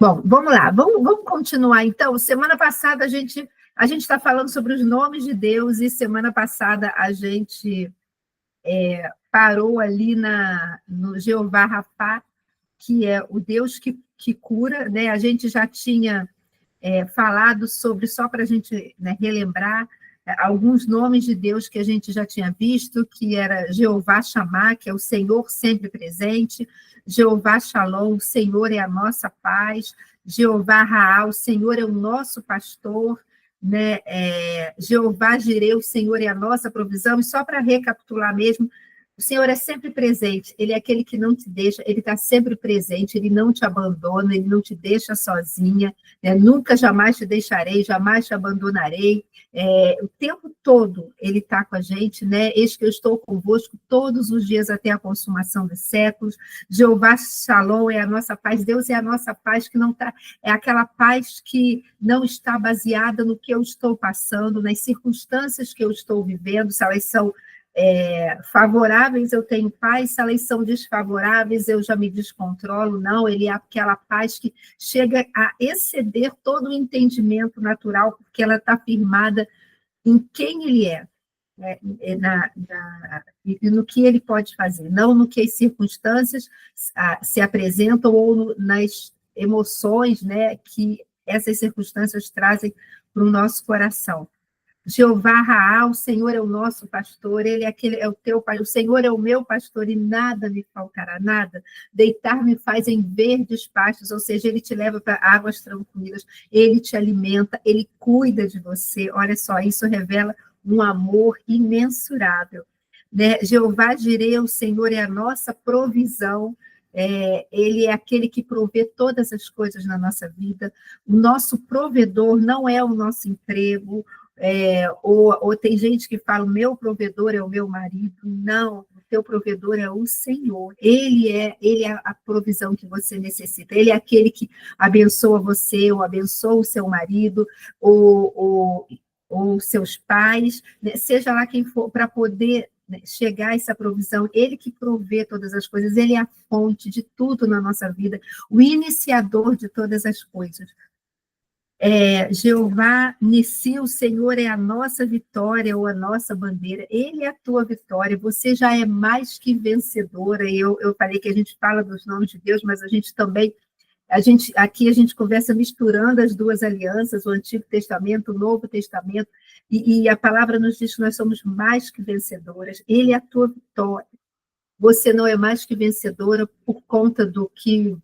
Bom, vamos lá, vamos continuar então. Semana passada a gente está falando sobre os nomes de Deus, e semana passada a gente parou ali no Jeová Rafá, que é o Deus que cura, né? A gente já tinha falado sobre, só para a gente, né, relembrar, alguns nomes de Deus que a gente já tinha visto, que era Jeová Shammah, que é o Senhor sempre presente, Jeová Shalom, o Senhor é a nossa paz, Jeová Raá, o Senhor é o nosso pastor, né? Jeová Jireh, o Senhor é a nossa provisão. E só para recapitular mesmo, o Senhor é sempre presente, Ele é aquele que não te deixa, Ele está sempre presente, Ele não te abandona, Ele não te deixa sozinha, né? Nunca, jamais te deixarei, jamais te abandonarei. O tempo todo Ele está com a gente, né? Eis que eu estou convosco todos os dias até a consumação dos séculos. Jeová Shalom é a nossa paz, Deus é a nossa paz, que não está, é aquela paz que não está baseada no que eu estou passando, nas circunstâncias que eu estou vivendo, se elas são favoráveis, eu tenho paz, se elas são desfavoráveis, eu já me descontrolo. Não, ele é aquela paz que chega a exceder todo o entendimento natural, porque ela está firmada em quem ele é, né? E no que ele pode fazer, não no que as circunstâncias se apresentam ou nas emoções, né, que essas circunstâncias trazem para o nosso coração. Jeová Raá, o Senhor é o nosso pastor, Ele é o teu pai, o Senhor é o meu pastor e nada me faltará, nada. Deitar-me faz em verdes pastos, ou seja, Ele te leva para águas tranquilas, Ele te alimenta, Ele cuida de você. Olha só, isso revela um amor imensurável, né? Jeová Jireh, o Senhor é a nossa provisão. Ele é aquele que provê todas as coisas na nossa vida. O nosso provedor não é o nosso emprego, ou tem gente que fala, o meu provedor é o meu marido. Não, o teu provedor é o Senhor. Ele é a provisão que você necessita. Ele é aquele que abençoa você, ou abençoa o seu marido, ou seus pais, né? Seja lá quem for, para poder, né, chegar a essa provisão. Ele que provê todas as coisas, ele é a fonte de tudo na nossa vida, o iniciador de todas as coisas. Jeová Nissi, o Senhor é a nossa vitória, ou a nossa bandeira, Ele é a tua vitória, você já é mais que vencedora. Eu falei que a gente fala dos nomes de Deus, mas a gente também, aqui a gente conversa misturando as duas alianças, o Antigo Testamento, o Novo Testamento, e a palavra nos diz que nós somos mais que vencedoras. Ele é a tua vitória, você não é mais que vencedora por conta do que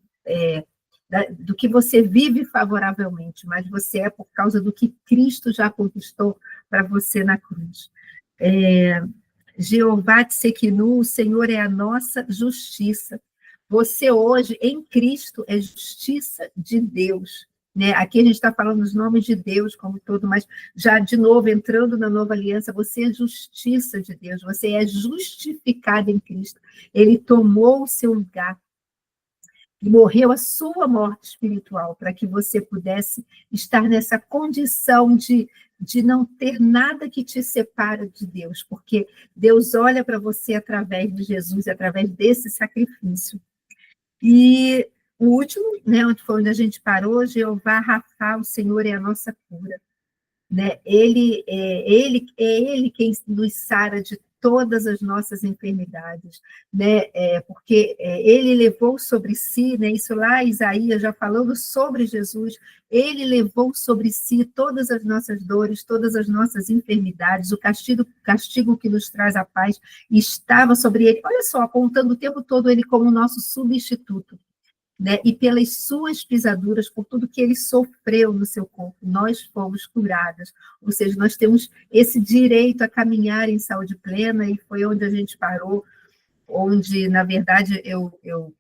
você vive favoravelmente, mas você é por causa do que Cristo já conquistou para você na cruz. Jeová Tsekinu, o Senhor é a nossa justiça. Você hoje, em Cristo, é justiça de Deus, né? Aqui a gente está falando os nomes de Deus como todo, mas já de novo, entrando na nova aliança, você é justiça de Deus, você é justificado em Cristo. Ele tomou o seu lugar e morreu a sua morte espiritual, para que você pudesse estar nessa condição de não ter nada que te separa de Deus, porque Deus olha para você através de Jesus, através desse sacrifício. E o último, né, onde foi onde a gente parou, Jeová Rafá, o Senhor é a nossa cura, né? Ele quem nos sara de todas as nossas enfermidades, né? Porque ele levou sobre si, né? Isso lá, Isaías já falando sobre Jesus, ele levou sobre si todas as nossas dores, todas as nossas enfermidades, o castigo que nos traz a paz estava sobre ele. Olha só, apontando o tempo todo ele como nosso substituto, né? E pelas suas pisaduras, por tudo que ele sofreu no seu corpo, nós fomos curadas. Ou seja, nós temos esse direito a caminhar em saúde plena, e foi onde a gente parou, onde, na verdade, eu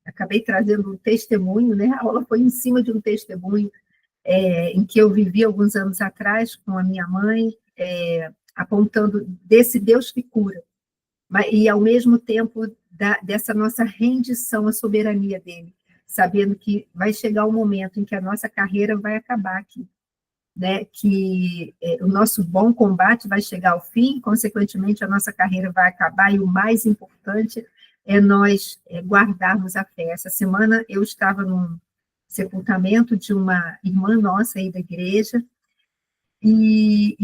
acabei trazendo um testemunho, né? A aula foi em cima de um testemunho em que eu vivi alguns anos atrás com a minha mãe, apontando desse Deus que cura, e, ao mesmo tempo, dessa nossa rendição à soberania dele, sabendo que vai chegar um momento em que a nossa carreira vai acabar aqui, né? Que o nosso bom combate vai chegar ao fim, consequentemente, a nossa carreira vai acabar, e o mais importante é nós guardarmos a fé. Essa semana eu estava sepultamento de uma irmã nossa aí da igreja, e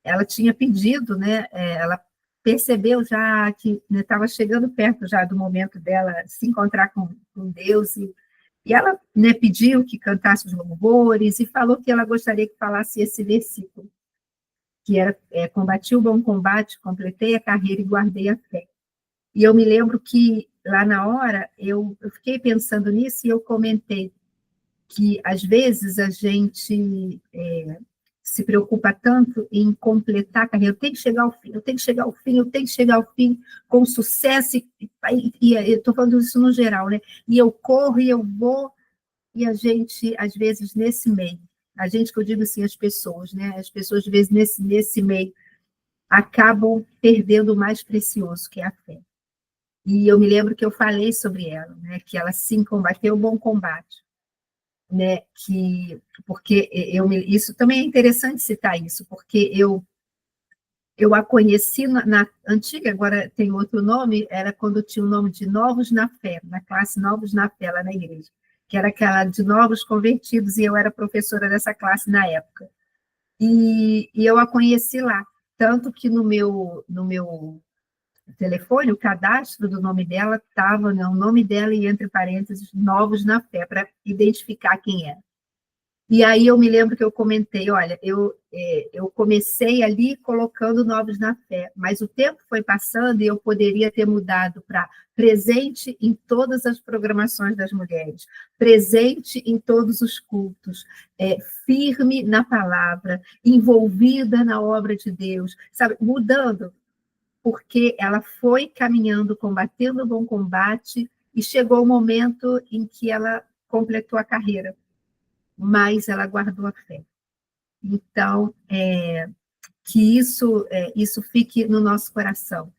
ela tinha pedido, né, ela percebeu já que estava chegando perto já do momento dela se encontrar com Deus, e ela, né, pediu que cantasse os louvores e falou que ela gostaria que falasse esse versículo, que era combati o bom combate, completei a carreira e guardei a fé. E eu me lembro que lá na hora eu fiquei pensando nisso e eu comentei que às vezes a gente se preocupa tanto em completar a carreira, eu tenho que chegar ao fim, eu tenho que chegar ao fim, eu tenho que chegar ao fim com sucesso, e eu estou falando isso no geral, né? E eu corro e eu vou, e a gente, às vezes, nesse meio, a gente, que eu digo assim, as pessoas, né? As pessoas, às vezes, nesse meio, acabam perdendo o mais precioso, que é a fé. E eu me lembro que eu falei sobre ela, né? Que ela sim combateu o bom combate, né? Porque isso também é interessante citar isso, porque eu a conheci na antiga, agora tem outro nome, era quando tinha o nome de Novos na Fé, na classe Novos na Fé, lá na igreja, que era aquela de novos convertidos, e eu era professora dessa classe na época. E eu a conheci lá, tanto que no meu telefone, o cadastro do nome dela estava, né, o nome dela e, entre parênteses, Novos na Fé, para identificar quem era. E aí eu me lembro que eu comentei, olha, eu comecei ali colocando Novos na Fé, mas o tempo foi passando e eu poderia ter mudado para presente em todas as programações das mulheres, presente em todos os cultos, firme na palavra, envolvida na obra de Deus, sabe, mudando, porque ela foi caminhando, combatendo o bom combate, e chegou o momento em que ela completou a carreira, mas ela guardou a fé. Então, que isso fique no nosso coração.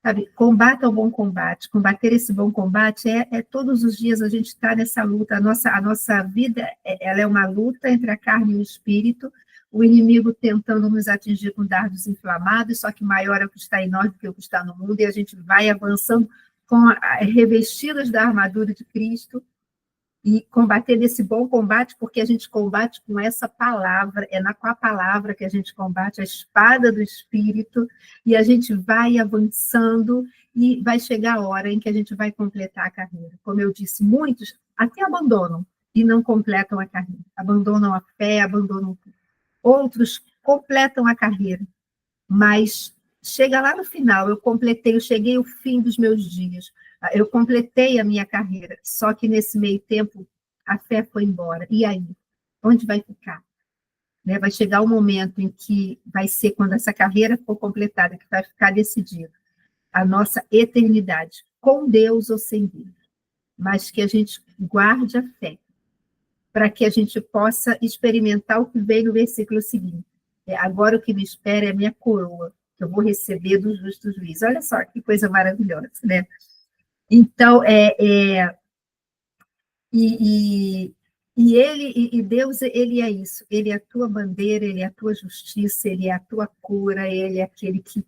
Sabe, combata o bom combate. Combater esse bom combate todos os dias a gente está nessa luta. A nossa vida ela é uma luta entre a carne e o espírito, o inimigo tentando nos atingir com dardos inflamados, só que maior é o que está em nós do que o que está no mundo, e a gente vai avançando revestidos da armadura de Cristo, e combater desse bom combate, porque a gente combate com essa palavra, com a palavra que a gente combate, a espada do Espírito, e a gente vai avançando, e vai chegar a hora em que a gente vai completar a carreira. Como eu disse, muitos até abandonam e não completam a carreira, abandonam a fé, abandonam tudo. Outros completam a carreira, mas chega lá no final, eu cheguei ao fim dos meus dias, eu completei a minha carreira, só que nesse meio tempo a fé foi embora. E aí? Onde vai ficar? Né? Vai chegar o momento em que vai ser, quando essa carreira for completada, que vai ficar decidido a nossa eternidade, com Deus ou sem Deus, mas que a gente guarde a fé, para que a gente possa experimentar o que vem no versículo seguinte. Agora o que me espera é a minha coroa, que eu vou receber do justo juiz. Olha só que coisa maravilhosa, né? Então, Deus, ele é isso, ele é a tua bandeira, ele é a tua justiça, ele é a tua cura, ele é aquele que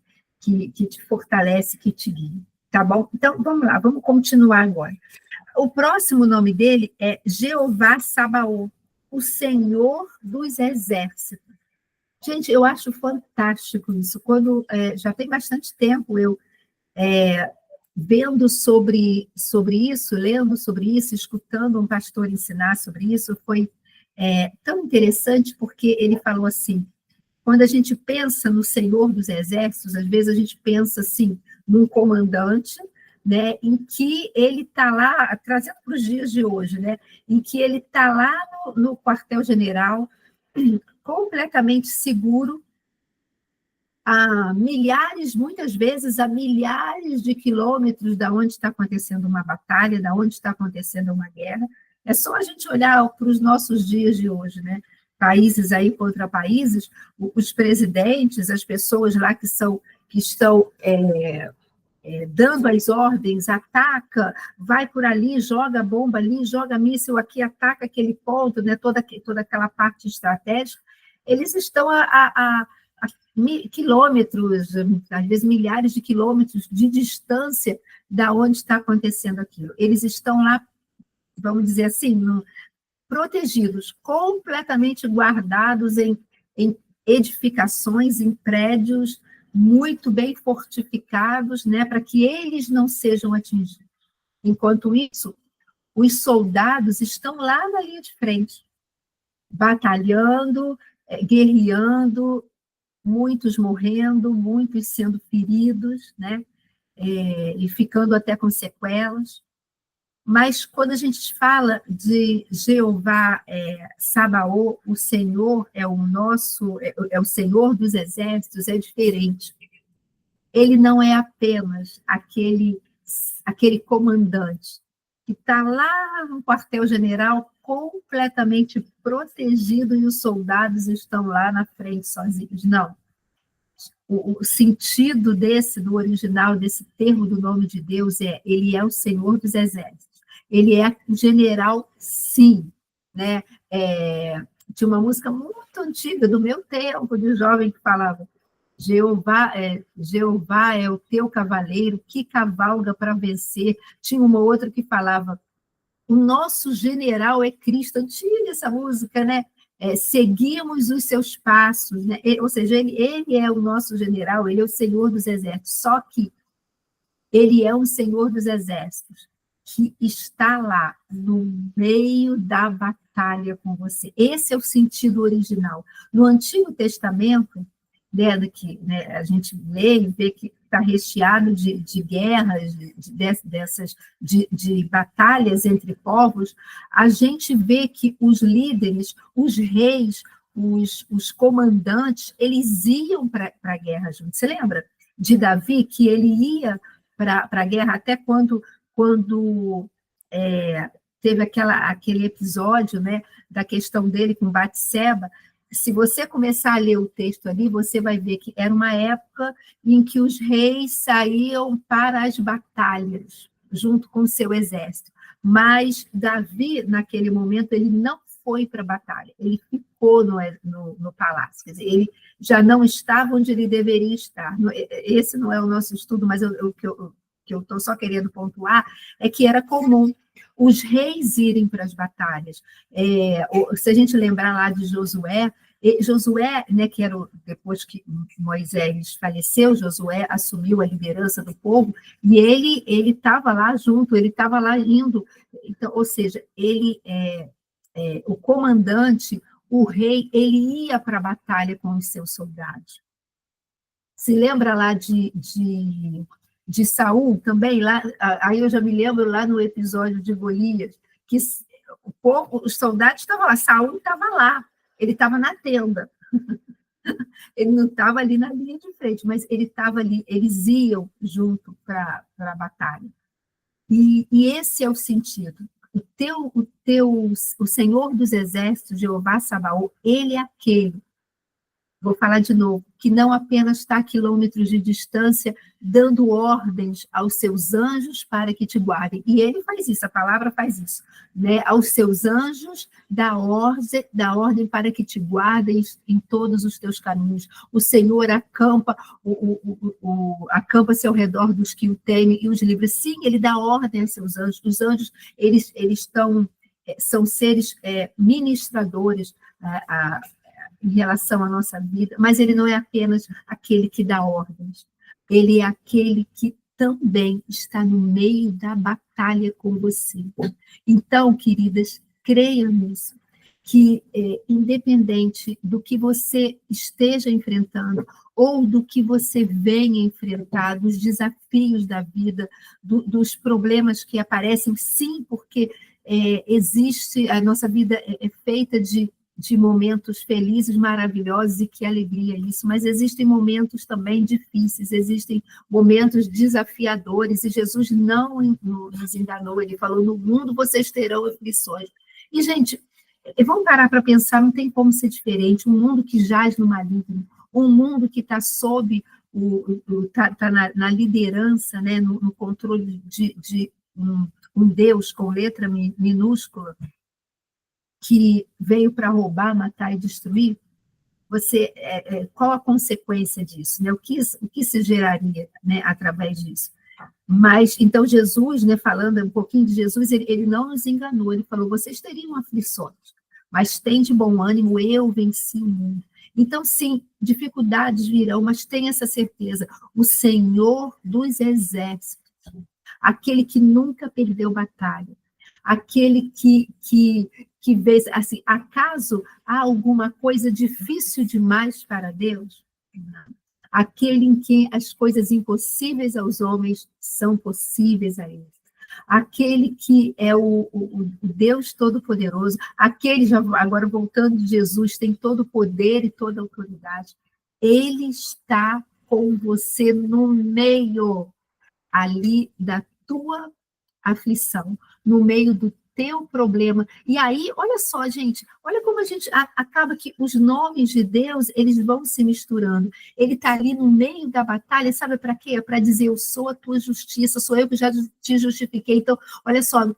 te fortalece, que te guia, tá bom? Então, vamos lá, vamos continuar agora. O próximo nome dele é Jeová Sabaoth, o Senhor dos Exércitos. Gente, eu acho fantástico isso. Quando já tem bastante tempo eu vendo sobre isso, lendo sobre isso, escutando um pastor ensinar sobre isso, foi tão interessante, porque ele falou assim, quando a gente pensa no Senhor dos Exércitos, às vezes a gente pensa assim, num comandante, né, em que ele está lá, trazendo para os dias de hoje, né, em que ele está lá no quartel-general, completamente seguro, muitas vezes a milhares de quilômetros da onde está acontecendo uma batalha, da onde está acontecendo uma guerra. É só a gente olhar para os nossos dias de hoje, né? Países aí contra países, os presidentes, as pessoas lá que estão dando as ordens, ataca, vai por ali, joga bomba ali, joga míssil aqui, ataca aquele ponto, né? toda aquela parte estratégica, eles estão a quilômetros, às vezes milhares de quilômetros de distância da onde está acontecendo aquilo. Eles estão lá, vamos dizer assim, protegidos, completamente guardados em edificações, em prédios muito bem fortificados, né, para que eles não sejam atingidos. Enquanto isso, os soldados estão lá na linha de frente, batalhando, guerreando, muitos morrendo, muitos sendo feridos, né, e ficando até com sequelas. Mas quando a gente fala de Jeová Sabaoth, o Senhor é o nosso, é o Senhor dos exércitos, é diferente. Ele não é apenas aquele comandante que está lá no quartel-general completamente protegido e os soldados estão lá na frente sozinhos. Não. O sentido do original, desse termo do nome de Deus ele é o Senhor dos exércitos. Ele é o general, sim, né? Tinha uma música muito antiga, do meu tempo, de jovem, que falava: Jeová é o teu cavaleiro, que cavalga para vencer. Tinha uma outra que falava: o nosso general é Cristo. Antiga essa música, né? Seguimos os seus passos, né? Ou seja, ele é o nosso general, ele é o Senhor dos exércitos, só que ele é um Senhor dos exércitos que está lá no meio da batalha com você. Esse é o sentido original. No Antigo Testamento, né, a gente lê e vê que está recheado de guerras, de batalhas entre povos, a gente vê que os líderes, os reis, os comandantes, eles iam para a guerra juntos. Você lembra de Davi, que ele ia para a guerra até quando teve aquele episódio, né, da questão dele com Batseba? Se você começar a ler o texto ali, você vai ver que era uma época em que os reis saíam para as batalhas, junto com o seu exército. Mas Davi, naquele momento, ele não foi para a batalha, ele ficou no palácio. Quer dizer, ele já não estava onde ele deveria estar. Esse não é o nosso estudo, mas o que eu estou só querendo pontuar é que era comum os reis irem para as batalhas. Se a gente lembrar lá de Josué, né, que era depois que Moisés faleceu, Josué assumiu a liderança do povo, e ele estava lá junto, ele estava lá indo. Então, ou seja, o comandante, o rei, ele ia para a batalha com os seus soldados. Se lembra lá de Saul também, lá, aí eu já me lembro lá no episódio de Golias, que os soldados estavam lá, Saul estava lá, ele estava na tenda, ele não estava ali na linha de frente, mas ele estava ali, eles iam junto para a batalha. E esse é o sentido. O Senhor dos Exércitos, Jeová Sabaoth, ele é aquele, vou falar de novo, que não apenas está a quilômetros de distância, dando ordens aos seus anjos para que te guardem. E ele faz isso, a palavra faz isso, né? Aos seus anjos dá ordem para que te guardem em todos os teus caminhos. O Senhor acampa-se ao redor dos que o temem e os livra. Sim, ele dá ordem aos seus anjos. Os anjos, eles são seres ministradores em relação à nossa vida, mas ele não é apenas aquele que dá ordens, ele é aquele que também está no meio da batalha com você. Então, queridas, creiam nisso, que independente do que você esteja enfrentando, ou do que você venha enfrentar, dos desafios da vida, dos problemas que aparecem, sim, porque a nossa vida é feita de momentos felizes, maravilhosos, e que alegria isso, mas existem momentos também difíceis, existem momentos desafiadores, e Jesus não nos enganou, ele falou: no mundo vocês terão aflições. E, gente, vamos parar para pensar, não tem como ser diferente, um mundo que jaz no maligno, um mundo que está sob, tá na liderança, né, no controle de um Deus com letra minúscula, que veio para roubar, matar e destruir. Qual a consequência disso, né? O que se geraria, né, através disso? Mas, então, Jesus, né, falando um pouquinho de Jesus, ele não nos enganou, ele falou, vocês teriam aflições, mas tem de bom ânimo, eu venci o mundo. Então, sim, dificuldades virão, mas tenha essa certeza, o Senhor dos Exércitos, aquele que nunca perdeu batalha, aquele que vê, assim, acaso há alguma coisa difícil demais para Deus? Não. Aquele em que as coisas impossíveis aos homens são possíveis a ele. Aquele que é o Deus Todo-Poderoso, aquele, já agora voltando de Jesus, tem todo o poder e toda a autoridade. Ele está com você no meio ali da tua aflição, no meio do teu problema. E aí, olha só, gente, olha como a gente acaba que os nomes de Deus, eles vão se misturando. Ele está ali no meio da batalha, sabe para quê? Para dizer, eu sou a tua justiça, sou eu que já te justifiquei. Então, olha só,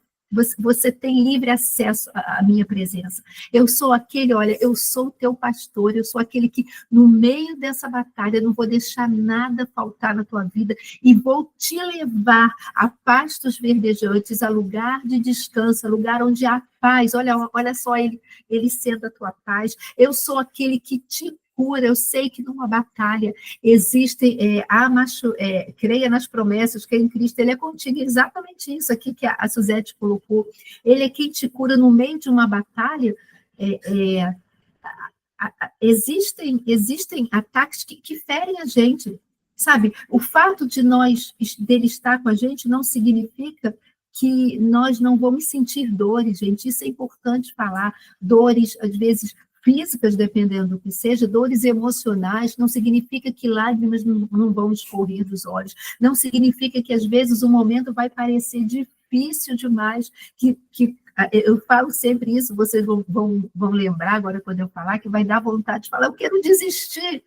você tem livre acesso à minha presença. Eu sou aquele, olha, eu sou o teu pastor, eu sou aquele que, no meio dessa batalha, não vou deixar nada faltar na tua vida e vou te levar a pastos verdejantes, a lugar de descanso, a lugar onde há paz. Olha só, ele sendo a tua paz. Eu sou aquele que te cura. Eu sei que numa batalha existe, creia nas promessas, que em Cristo ele é contigo. Exatamente isso aqui que a Suzete colocou. Ele é quem te cura no meio de uma batalha. Existem ataques que ferem a gente, sabe? O fato dele estar com a gente não significa que nós não vamos sentir dores, gente. Isso é importante falar. Dores, às vezes, físicas, dependendo do que seja, dores emocionais, não significa que lágrimas não vão escorrer dos olhos, não significa que, às vezes, o momento vai parecer difícil demais, que eu falo sempre isso, vocês vão lembrar agora quando eu falar, que vai dar vontade de falar, eu quero desistir.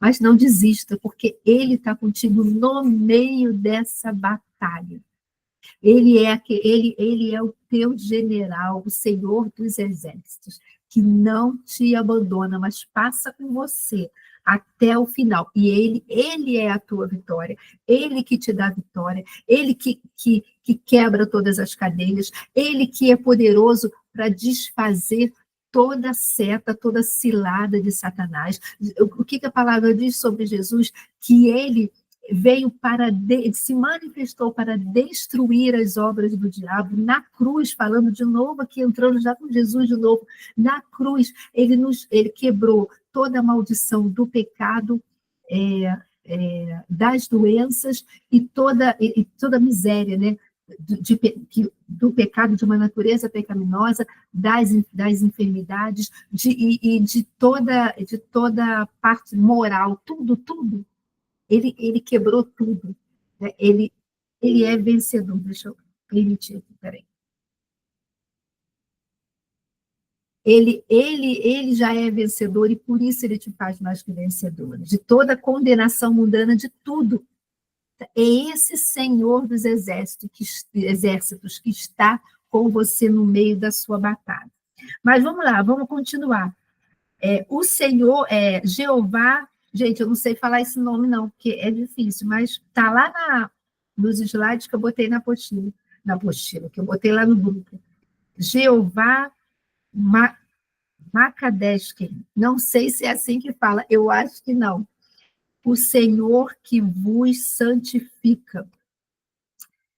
Mas não desista, porque ele está contigo no meio dessa batalha. Ele é o teu general, o Senhor dos Exércitos, que não te abandona, mas passa com você até o final. E ele é a tua vitória, ele que te dá vitória, ele que quebra todas as cadeias, ele que é poderoso para desfazer toda seta, toda cilada de Satanás. O que a palavra diz sobre Jesus? Que ele veio se manifestou para destruir as obras do diabo na cruz, falando de novo aqui, entrando já com Jesus de novo, na cruz, ele quebrou toda a maldição do pecado, das doenças e toda a miséria, né? Do pecado de uma natureza pecaminosa, das enfermidades, de toda a parte moral, tudo. Ele quebrou tudo. Né? Ele é vencedor. Deixa eu permitir aqui, peraí. Ele já é vencedor e por isso ele te faz mais que vencedor. De toda condenação mundana, de tudo. É esse Senhor dos exércitos que está com você no meio da sua batalha. Mas vamos lá, vamos continuar. O Senhor é Jeová. Gente, eu não sei falar esse nome, não, porque é difícil, mas está lá nos slides que eu botei na apostila, que eu botei lá no grupo. Jeová Makadeshken. Não sei se é assim que fala, eu acho que não. O Senhor que vos santifica.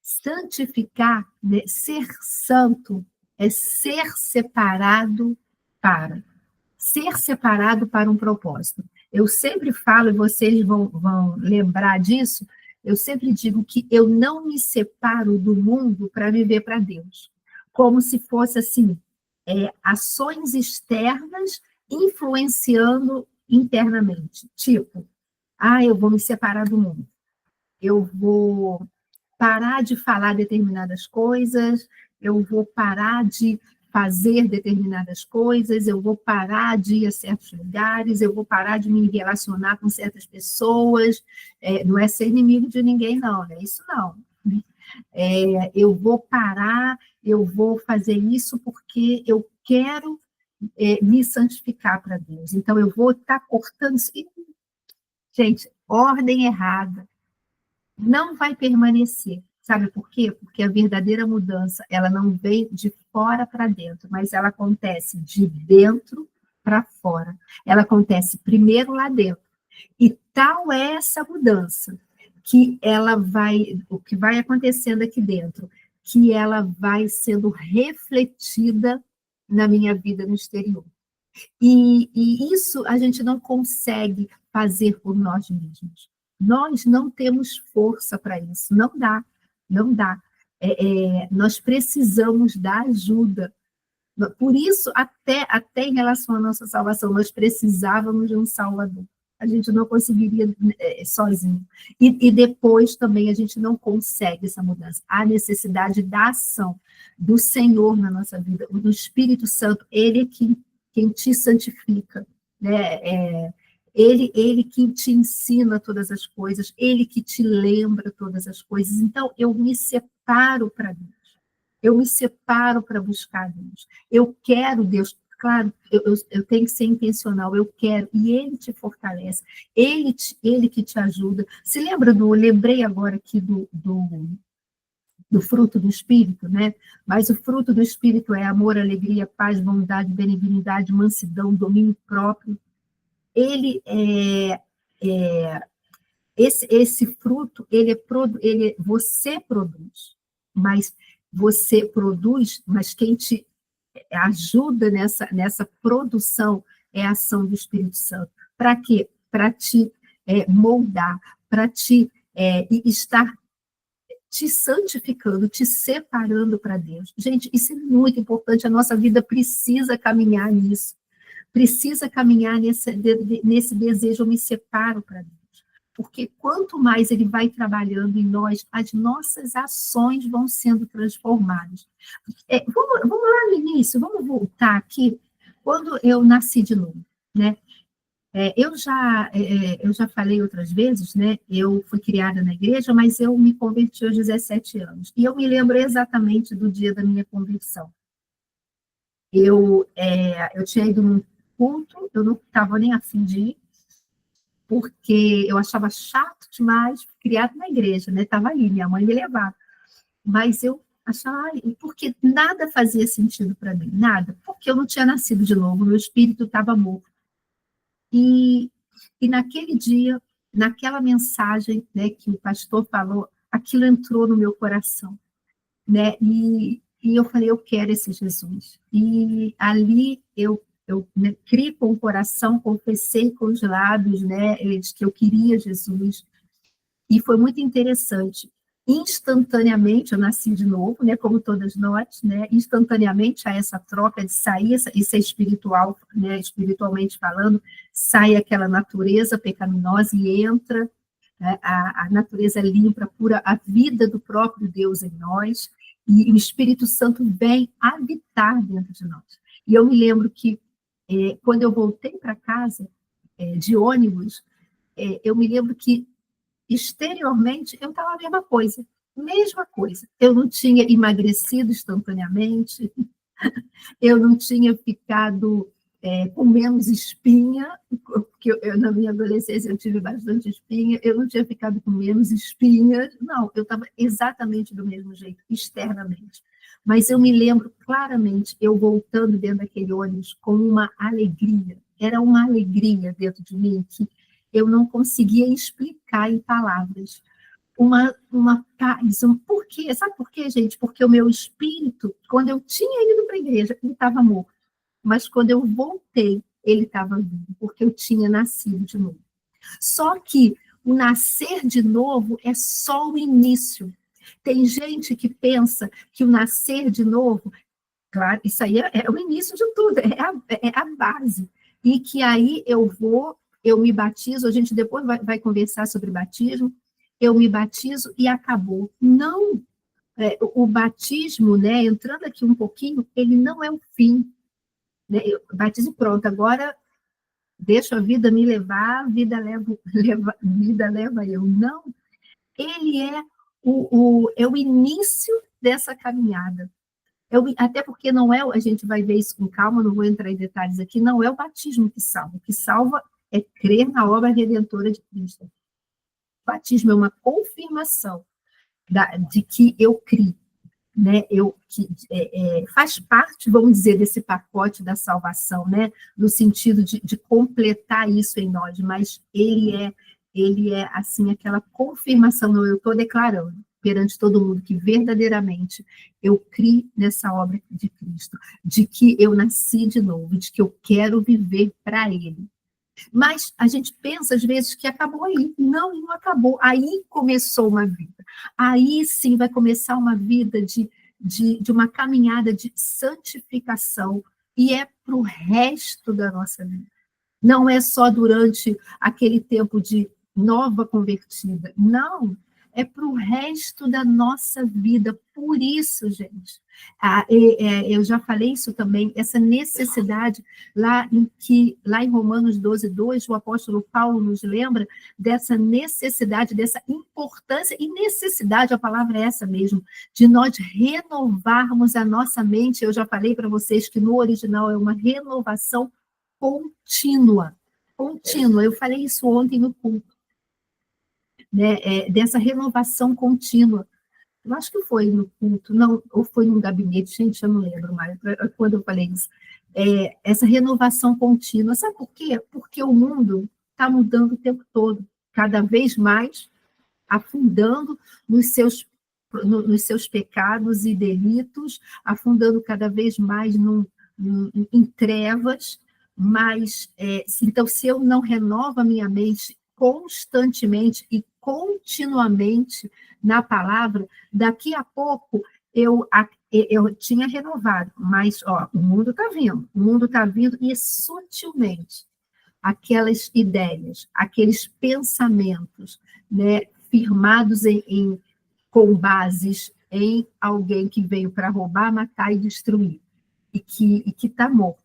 Santificar, né? Ser santo, é ser separado para. Ser separado para um propósito. Eu sempre falo, e vocês vão lembrar disso, eu sempre digo que eu não me separo do mundo para viver para Deus. Como se fosse assim, ações externas influenciando internamente. Tipo, eu vou me separar do mundo. Eu vou parar de falar determinadas coisas, eu vou parar de fazer determinadas coisas, eu vou parar de ir a certos lugares, eu vou parar de me relacionar com certas pessoas, não é ser inimigo de ninguém, não, é isso não. Eu vou parar, eu vou fazer isso porque eu quero me santificar para Deus. Então, eu vou estar cortando isso. Gente, ordem errada. não vai permanecer. Sabe por quê? Porque a verdadeira mudança, ela não vem de fora para dentro, mas ela acontece de dentro para fora. Ela acontece primeiro lá dentro. E tal é essa mudança que ela vai, o que vai acontecendo aqui dentro, que ela vai sendo refletida na minha vida no exterior. E isso a gente não consegue fazer por nós mesmos. Nós não temos força para isso, não dá, não dá. Nós precisamos da ajuda. Por isso, até em relação à nossa salvação, nós precisávamos de um Salvador. A gente não conseguiria sozinho. E depois também a gente não consegue essa mudança. Há necessidade da ação do Senhor na nossa vida, do Espírito Santo, ele é quem te santifica, né? Ele que te ensina todas as coisas, ele que te lembra todas as coisas. Então, eu me separo para Deus. Eu me separo para buscar Deus. Eu quero Deus. Claro, eu tenho que ser intencional, eu quero, e Ele te fortalece, Ele que te ajuda. Se lembra lembrei agora aqui do fruto do Espírito, né? Mas o fruto do Espírito é amor, alegria, paz, bondade, benignidade, mansidão, domínio próprio. Esse fruto, você produz, mas quem te ajuda nessa produção é a ação do Espírito Santo. Para quê? Para te moldar, para te estar te santificando, te separando para Deus. Gente, isso é muito importante, a nossa vida precisa caminhar nisso, precisa caminhar nesse desejo, eu me separo para Deus. Porque quanto mais ele vai trabalhando em nós, as nossas ações vão sendo transformadas. Vamos lá no início, vamos voltar aqui, quando eu nasci de novo, né? Eu já falei outras vezes, né? Eu fui criada na igreja, mas eu me converti aos 17 anos. E eu me lembro exatamente do dia da minha conversão. Eu tinha ido num culto, eu não estava nem a fim de ir, porque eu achava chato demais, criado na igreja, né? Estava ali, minha mãe me levava. Mas eu achava, porque nada fazia sentido para mim, nada, porque eu não tinha nascido de novo, meu espírito estava morto. E naquele dia, naquela mensagem, né, que o pastor falou, aquilo entrou no meu coração, né? E eu falei, eu quero esse Jesus. E ali eu né, criei com o coração, confessei com os lábios, né, de que eu queria Jesus. E foi muito interessante. Instantaneamente, eu nasci de novo, né, como todas nós, né, instantaneamente a essa troca de sair, isso é espiritual, né, espiritualmente falando, sai aquela natureza pecaminosa e entra, né, a natureza limpa, pura, a vida do próprio Deus em nós, e o Espírito Santo vem habitar dentro de nós. E eu me lembro que, quando eu voltei para casa, de ônibus, eu me lembro que exteriormente, eu estava a mesma coisa. Eu não tinha emagrecido instantaneamente, eu não tinha ficado com menos espinha, porque na minha adolescência eu tive bastante espinha, eu não tinha ficado com menos espinha, não, eu estava exatamente do mesmo jeito, externamente. Mas eu me lembro claramente, eu voltando dentro daquele ônibus com uma alegria, era uma alegria dentro de mim que eu não conseguia explicar em palavras. Uma paz, por quê? Sabe por quê, gente? Porque o meu espírito, quando eu tinha ido para a igreja, ele estava morto. Mas quando eu voltei, ele estava vivo, porque eu tinha nascido de novo. Só que o nascer de novo é só o início. Tem gente que pensa que o nascer de novo, claro, isso aí é o início de tudo, é a base. E que aí eu me batizo, a gente depois vai conversar sobre batismo, eu me batizo e acabou. Não, o batismo, né, entrando aqui um pouquinho, ele não é o fim. Né, batismo pronto, agora deixa a vida me levar, a vida leva eu. Não, ele é o início dessa caminhada. Até porque não é, a gente vai ver isso com calma, não vou entrar em detalhes aqui, não é o batismo que salva. O que salva é crer na obra redentora de Cristo. batismo é uma confirmação de que eu crio, né? Faz parte, vamos dizer, desse pacote da salvação, né? No sentido de completar isso em nós, mas ele é assim, aquela confirmação, não, eu estou declarando perante todo mundo que verdadeiramente eu criei nessa obra de Cristo, de que eu nasci de novo, de que eu quero viver para Ele. Mas a gente pensa, às vezes, que acabou aí. Não, não acabou. Aí começou uma vida. Aí sim vai começar uma vida de uma caminhada de santificação. E é para o resto da nossa vida. Não é só durante aquele tempo de nova convertida. Não, é para o resto da nossa vida. Por isso, gente, eu já falei isso também, essa necessidade lá em Romanos 12:2, o apóstolo Paulo nos lembra dessa necessidade, dessa importância e necessidade, a palavra é essa mesmo, de nós renovarmos a nossa mente. Eu já falei para vocês que no original é uma renovação contínua. Eu falei isso ontem no culto, né? Dessa renovação contínua. Eu acho que foi no culto, não, ou foi num gabinete, gente, eu não lembro mais quando eu falei isso. Essa renovação contínua. Sabe por quê? Porque o mundo está mudando o tempo todo, cada vez mais afundando nos seus pecados e delitos, afundando cada vez mais em trevas. Mas, então, se eu não renovo a minha mente constantemente e continuamente na palavra, daqui a pouco eu tinha renovado, mas o mundo está vindo e sutilmente aquelas ideias, aqueles pensamentos, né, firmados com bases em alguém que veio para roubar, matar e destruir, e que está morto,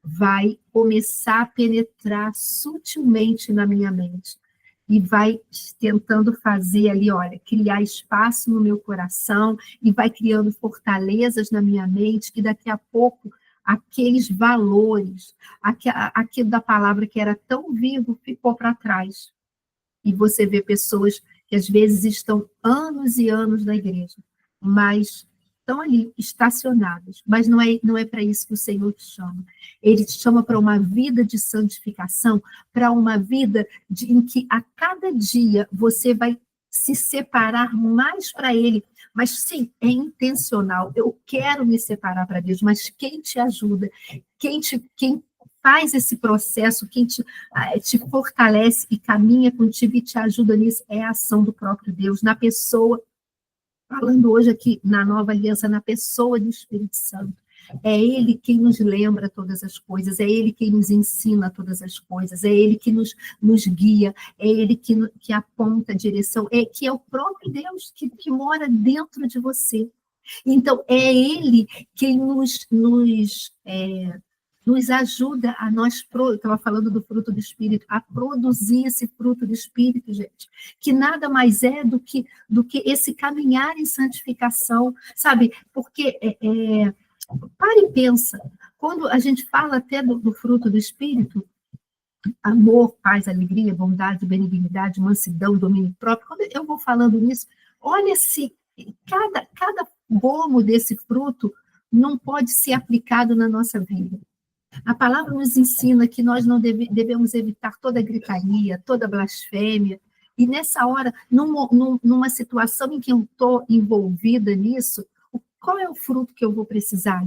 vai começar a penetrar sutilmente na minha mente e vai tentando fazer ali, olha, criar espaço no meu coração e vai criando fortalezas na minha mente, que daqui a pouco aqueles valores, aquilo da palavra que era tão vivo, ficou para trás. E você vê pessoas que às vezes estão anos e anos na igreja, mas estão ali, estacionadas. Mas não é para isso que o Senhor te chama. Ele te chama para uma vida de santificação, para uma vida em que a cada dia você vai se separar mais para Ele. Mas sim, é intencional. Eu quero me separar para Deus, mas quem te ajuda, quem faz esse processo, quem te fortalece e caminha contigo e te ajuda nisso, é a ação do próprio Deus, na pessoa, falando hoje aqui na nova aliança, na pessoa do Espírito Santo. É Ele quem nos lembra todas as coisas, é Ele quem nos ensina todas as coisas, é Ele que nos guia, é Ele que aponta a direção, que é o próprio Deus que mora dentro de você. Então, é Ele quem nos ajuda a nós, estava falando do fruto do Espírito, a produzir esse fruto do Espírito, gente, que nada mais é do que esse caminhar em santificação, sabe? Porque, para e pensa, quando a gente fala até do fruto do Espírito, amor, paz, alegria, bondade, benignidade, mansidão, domínio próprio, quando eu vou falando nisso, olha se cada gomo desse fruto não pode ser aplicado na nossa vida. A palavra nos ensina que nós não devemos evitar toda gritaria, toda blasfêmia, e nessa hora, numa situação em que eu estou envolvida nisso, qual é o fruto que eu vou precisar?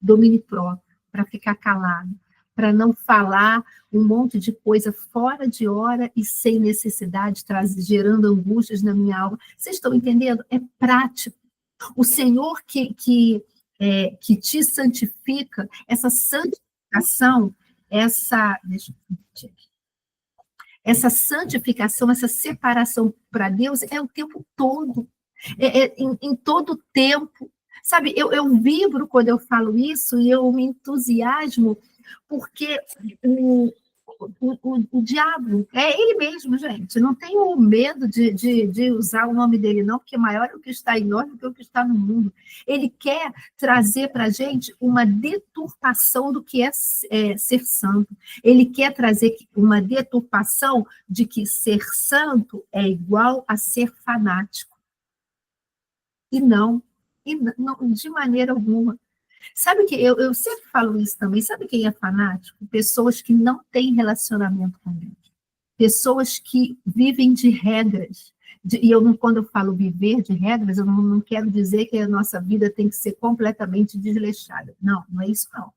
Domínio próprio, para ficar calado, para não falar um monte de coisa fora de hora e sem necessidade, gerando angústias na minha alma. Vocês estão entendendo? É prático. O Senhor que te santifica, essa santificação, essa santificação, essa separação para Deus é o tempo todo, em todo o tempo. Sabe, eu vibro quando eu falo isso e eu me entusiasmo, porque o diabo, é ele mesmo, gente. Não tenho medo de usar o nome dele, não, porque maior é o que está em nós do que o que está no mundo. Ele quer trazer para a gente uma deturpação do que é ser santo. Ele quer trazer uma deturpação de que ser santo é igual a ser fanático. E não, de maneira alguma. Sabe que eu sempre falo isso também, sabe quem é fanático? Pessoas que não têm relacionamento com Deus. Pessoas que vivem de regras. Quando eu falo viver de regras, eu não quero dizer que a nossa vida tem que ser completamente desleixada. Não, não é isso não.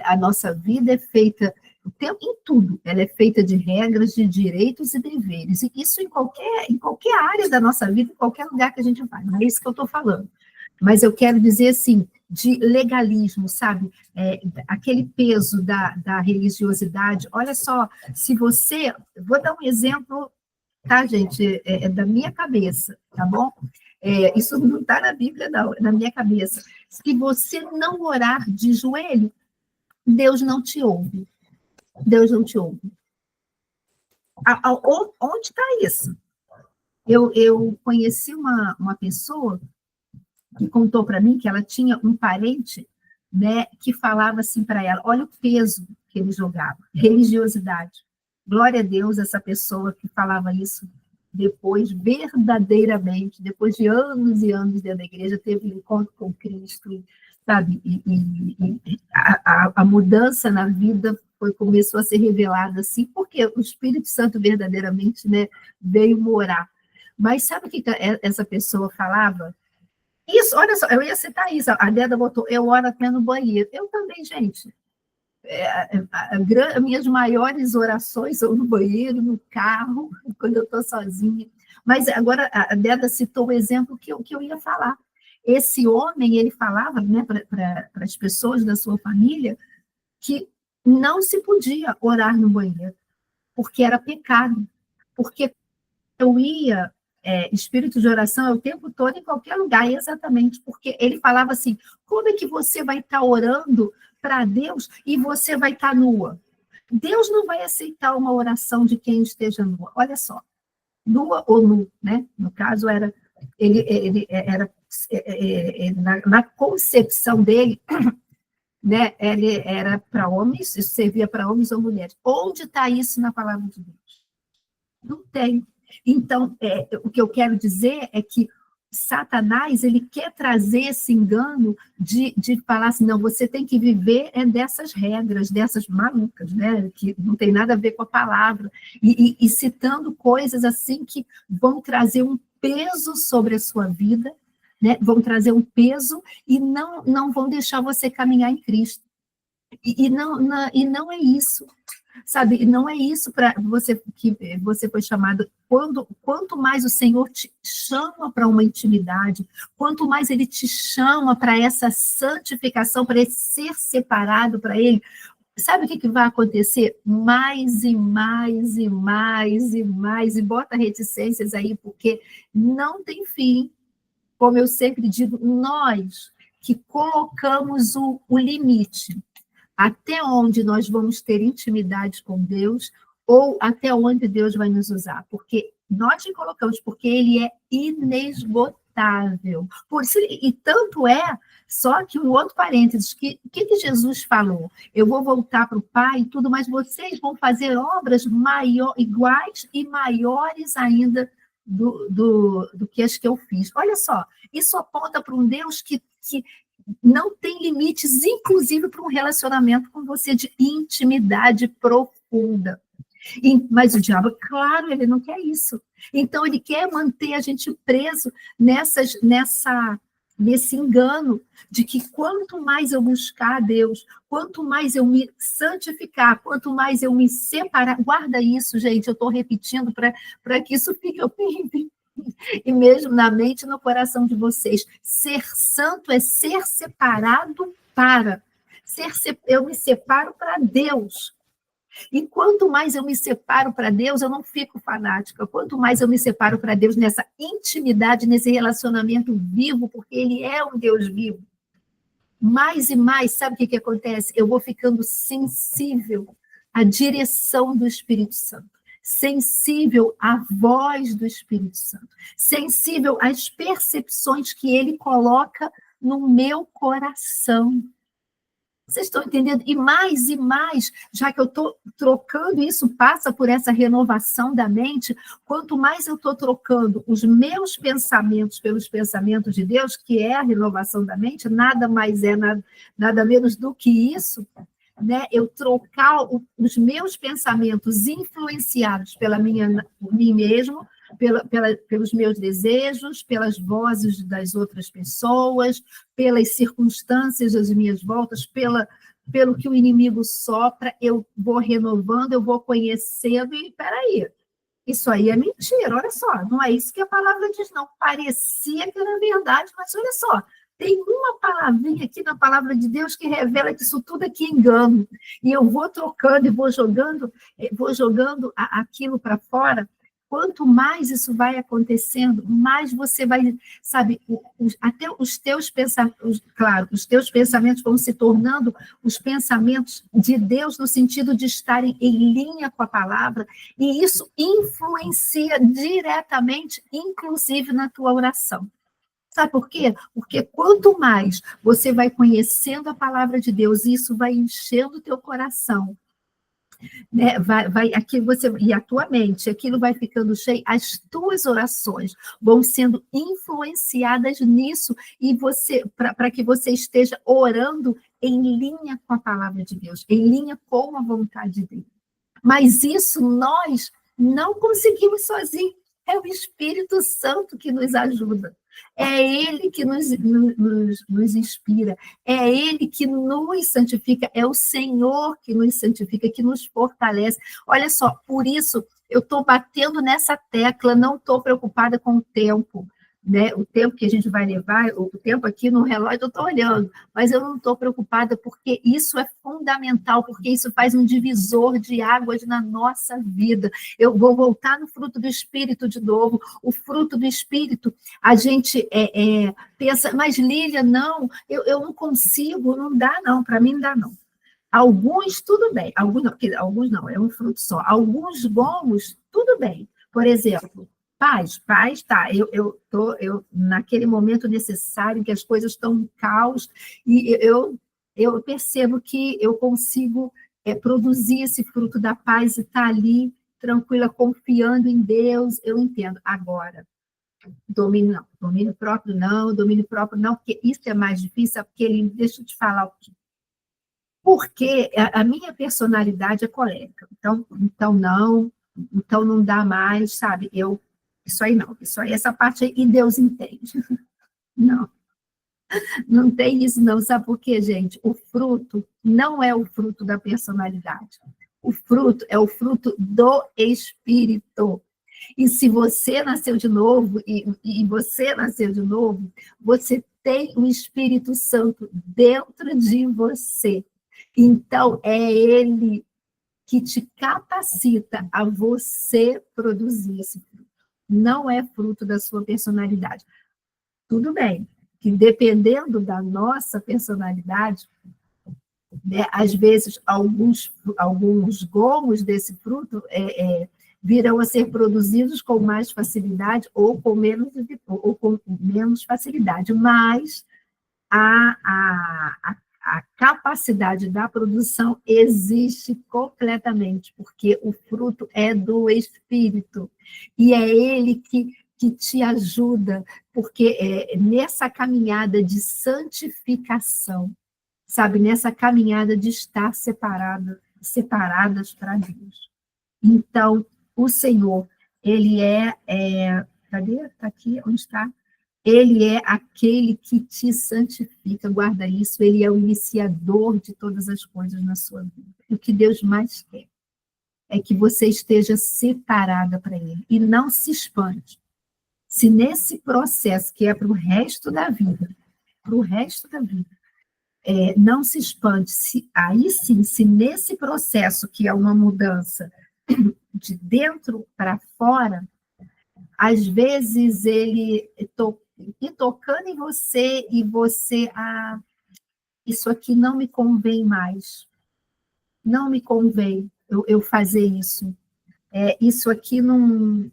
A nossa vida é feita, em tudo, ela é feita de regras, de direitos e deveres. E isso em qualquer área da nossa vida, em qualquer lugar que a gente vai. Não é isso que eu estou falando. Mas eu quero dizer assim, de legalismo, sabe? Aquele peso da religiosidade. Olha só, se você... Vou dar um exemplo, tá, gente? É da minha cabeça, tá bom? Isso não está na Bíblia, não, é na minha cabeça. Se você não orar de joelho, Deus não te ouve. Deus não te ouve. Onde está isso? Eu conheci uma pessoa que contou para mim que ela tinha um parente, né, que falava assim para ela, olha o peso que ele jogava, religiosidade. Glória a Deus, essa pessoa que falava isso depois, verdadeiramente, depois de anos e anos dentro da igreja, teve um encontro com Cristo, sabe? E a mudança na vida começou a ser revelada assim, porque o Espírito Santo verdadeiramente, né, veio morar. Mas sabe o que essa pessoa falava? Isso, olha só, eu ia citar isso, a Deda botou, eu oro até no banheiro. Eu também, gente. As minhas maiores orações são no banheiro, no carro, quando eu estou sozinha. Mas agora a Deda citou o exemplo que eu ia falar. Esse homem, ele falava, né, para as pessoas da sua família que não se podia orar no banheiro, porque era pecado. Porque eu ia... espírito de oração é o tempo todo, em qualquer lugar, exatamente, porque ele falava assim, como é que você vai estar orando para Deus e você vai estar nua? Deus não vai aceitar uma oração de quem esteja nua. Olha só, nua ou nu, né? No caso, ele era na concepção dele, né? Ele era para homens, isso servia para homens ou mulheres. Onde está isso na palavra de Deus? Não tem. Então, o que eu quero dizer é que Satanás, ele quer trazer esse engano de falar assim, não, você tem que viver dessas regras, dessas malucas, né, que não tem nada a ver com a palavra, e citando coisas assim que vão trazer um peso sobre a sua vida, né, vão trazer um peso e não vão deixar você caminhar em Cristo. E não é isso. Sabe, não é isso para você que você foi chamado. Quanto mais o Senhor te chama para uma intimidade, quanto mais Ele te chama para essa santificação, para esse ser separado para Ele, sabe o que vai acontecer? Mais e mais e mais e mais, e bota reticências aí, porque não tem fim. Como eu sempre digo, nós que colocamos o limite, até onde nós vamos ter intimidade com Deus, ou até onde Deus vai nos usar, porque nós te colocamos, porque Ele é inesgotável. E tanto é, só que um outro parênteses, que Jesus falou? Eu vou voltar para o Pai e tudo, mas vocês vão fazer obras iguais e maiores ainda do que as que eu fiz. Olha só, isso aponta para um Deus que não tem limites, inclusive para um relacionamento com você de intimidade profunda. Mas o diabo, claro, ele não quer isso. Então, ele quer manter a gente preso nesse engano de que quanto mais eu buscar a Deus, quanto mais eu me santificar, quanto mais eu me separar, guarda isso, gente, eu estou repetindo para que isso fique e mesmo na mente e no coração de vocês. Ser santo é ser separado para. Eu me separo para Deus. E quanto mais eu me separo para Deus, eu não fico fanática. Quanto mais eu me separo para Deus nessa intimidade, nesse relacionamento vivo, porque Ele é um Deus vivo, mais e mais, sabe o que acontece? Eu vou ficando sensível à direção do Espírito Santo, sensível à voz do Espírito Santo, sensível às percepções que ele coloca no meu coração. Vocês estão entendendo? E mais, já que eu estou trocando isso, passa por essa renovação da mente, quanto mais eu estou trocando os meus pensamentos pelos pensamentos de Deus, que é a renovação da mente, nada mais é, nada menos do que isso, né? Eu trocar os meus pensamentos influenciados por mim mesmo, pelos meus desejos, pelas vozes das outras pessoas, pelas circunstâncias das minhas voltas, pelo que o inimigo sopra, eu vou renovando, eu vou conhecendo, e peraí, isso aí é mentira, olha só, não é isso que a palavra diz, não. Parecia que era verdade, mas olha só, tem uma palavrinha aqui na palavra de Deus que revela que isso tudo aqui é engano. E eu vou trocando e vou jogando aquilo para fora. Quanto mais isso vai acontecendo, mais você vai, sabe, até os teus pensamentos, claro, os teus pensamentos vão se tornando os pensamentos de Deus no sentido de estarem em linha com a palavra, e isso influencia diretamente, inclusive na tua oração. Sabe por quê? Porque quanto mais você vai conhecendo a palavra de Deus, isso vai enchendo o teu coração, né? E a tua mente, aquilo vai ficando cheio, as tuas orações vão sendo influenciadas nisso, e para que você esteja orando em linha com a palavra de Deus, em linha com a vontade dele. Mas isso nós não conseguimos sozinhos. É o Espírito Santo que nos ajuda. É Ele que nos inspira. É Ele que nos santifica. É o Senhor que nos santifica, que nos fortalece. Olha só, por isso eu estou batendo nessa tecla, não estou preocupada com o tempo. Né? O tempo que a gente vai levar, o tempo aqui no relógio eu estou olhando, mas eu não estou preocupada, porque isso é fundamental, porque isso faz um divisor de águas na nossa vida. Eu vou voltar no fruto do Espírito de novo. O fruto do Espírito, a gente pensa, mas Lília, não, eu não consigo, não dá não, para mim não dá não. Alguns, tudo bem, alguns não, é um fruto só. Alguns bons, tudo bem. Por exemplo, paz, tá, eu naquele momento necessário que as coisas estão em caos, e eu percebo que eu consigo produzir esse fruto da paz e estar ali, tranquila, confiando em Deus, eu entendo. Agora, domínio próprio não, porque isso é mais difícil, porque deixa eu te falar o quê? Porque a minha personalidade é colérica, então não dá mais, sabe? Isso aí não, essa parte aí, e Deus entende. Não, não tem isso não, sabe por quê, gente? O fruto não é o fruto da personalidade, o fruto é o fruto do Espírito. E se você nasceu de novo, e você nasceu de novo, você tem o Espírito Santo dentro de você. Então, é Ele que te capacita a você produzir esse fruto. Não é fruto da sua personalidade. Tudo bem, que dependendo da nossa personalidade, né, às vezes alguns gomos desse fruto virão a ser produzidos com mais facilidade ou com menos facilidade, mas a capacidade da produção existe completamente, porque o fruto é do Espírito, e é Ele que te ajuda, porque nessa caminhada de santificação, sabe, nessa caminhada de estar separadas para Deus. Então, o Senhor, Ele cadê? Está aqui, onde está? Ele é aquele que te santifica, guarda isso, Ele é o iniciador de todas as coisas na sua vida. E o que Deus mais quer é que você esteja separada para Ele, e não se espante. Se nesse processo, que é para o resto da vida, não se expande, aí sim, se nesse processo, que é uma mudança de dentro para fora, às vezes ele tocando em você, e você, isso aqui não me convém mais, não me convém, eu fazer isso. Isso aqui não